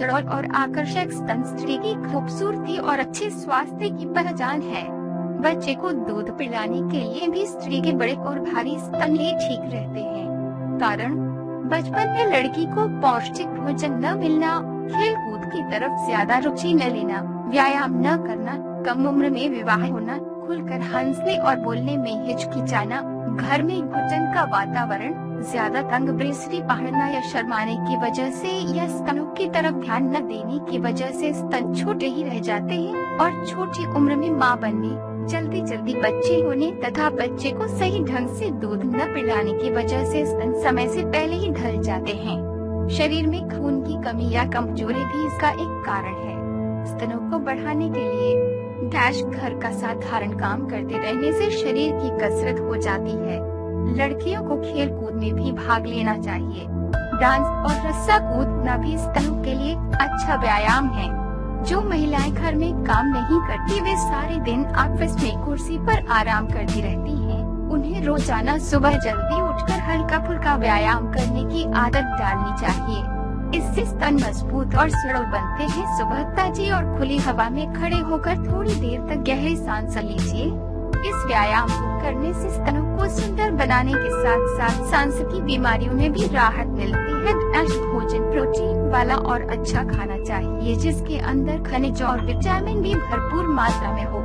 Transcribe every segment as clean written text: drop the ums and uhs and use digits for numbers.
सुडौल और आकर्षक स्तन स्त्री की खूबसूरती और अच्छे स्वास्थ्य की पहचान है। बच्चे को दूध पिलाने के लिए भी स्त्री के बड़े और भारी स्तन ही ठीक रहते हैं। कारण बचपन में लड़की को पौष्टिक भोजन न मिलना, खेल कूद की तरफ ज्यादा रुचि न लेना, व्यायाम न करना, कम उम्र में विवाह होना, खुलकर हंसने और बोलने में हिचकिचाना, घर में घुटन का वातावरण, ज्यादा तंग ब्रेसरी पहनना या शर्माने की वजह से या स्तनों की तरफ ध्यान न देने की वजह से स्तन छोटे ही रह जाते हैं और छोटी उम्र में मां बनने, जल्दी जल्दी बच्चे होने तथा बच्चे को सही ढंग से दूध न पिलाने की वजह से स्तन समय से पहले ही ढल जाते हैं। शरीर में खून की कमी या कमजोरी भी इसका एक कारण है। स्तनों को बढ़ाने के लिए घर का साधारण काम करते रहने से शरीर की कसरत हो जाती है। लड़कियों को खेल कूद में भी भाग लेना चाहिए। डांस और रस्सा कूदना भी स्तनों के लिए अच्छा व्यायाम है। जो महिलाएं घर में काम नहीं करती, वे सारे दिन ऑफिस में कुर्सी पर आराम करती रहती हैं। उन्हें रोजाना सुबह जल्दी उठकर हल्का फुल्का व्यायाम करने की आदत डालनी चाहिए। इससे स्तन मजबूत और सुडौल बनते हैं। सुबह ताजी और खुली हवा में खड़े होकर थोड़ी देर तक गहरी सांस लीजिए। इस व्यायाम को करने से स्तनों को सुंदर बनाने के साथ साथ सांस की बीमारियों में भी राहत मिलती है। भोजन प्रोटीन वाला और अच्छा खाना चाहिए, जिसके अंदर खनिज और विटामिन भी भरपूर मात्रा में हो।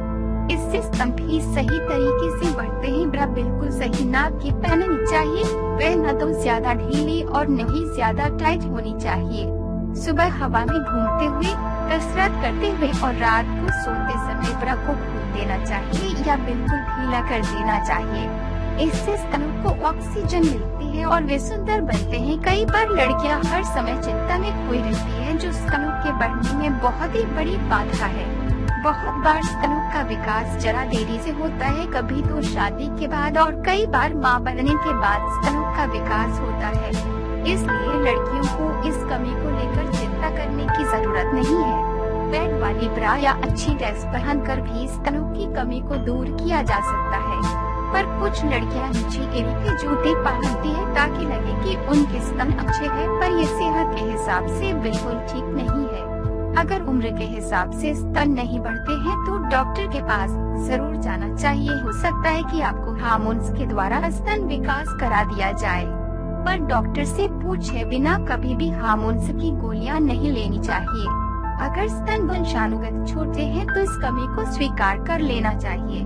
इससे स्तन भी सही तरीके से बढ़ते हैं। ब्रा बिल्कुल सही नाप की पहननी चाहिए। वह न तो ज्यादा ढीली और न ही ज्यादा टाइट होनी चाहिए। सुबह हवा में घूमते हुए, कसरत करते हुए और रात को सोते समय ब्रा को खोल देना चाहिए या बिल्कुल ढीला कर देना चाहिए। इससे स्तनों को ऑक्सीजन मिलती है और वे सुंदर बनते हैं। कई बार लड़कियां हर समय चिंता में खोई रहती हैं, जो स्तनों के बढ़ने में बहुत ही बड़ी बाधा है। बहुत बार स्तनों का विकास जरा देरी से होता है, कभी तो शादी के बाद और कई बार मां बनने के बाद स्तनों का विकास होता है। इसलिए लड़कियों को इस कमी को लेकर चिंता करने की जरूरत नहीं है। पैड वाली ब्रा या अच्छी ड्रेस पहनकर भी स्तनों की कमी को दूर किया जा सकता है। पर कुछ लड़कियां नीची एड़ी के जूते पहनती है ताकि लगे कि उनके स्तन अच्छे हैं, पर ये सेहत के हिसाब से बिल्कुल ठीक नहीं है। अगर उम्र के हिसाब से स्तन नहीं बढ़ते हैं तो डॉक्टर के पास जरूर जाना चाहिए। हो सकता है कि आपको हार्मोन्स के द्वारा स्तन विकास करा दिया जाए, पर डॉक्टर से पूछे बिना कभी भी हार्मोन्स की गोलियां नहीं लेनी चाहिए। अगर स्तन वंशानुगत छोटे हैं तो इस कमी को स्वीकार कर लेना चाहिए।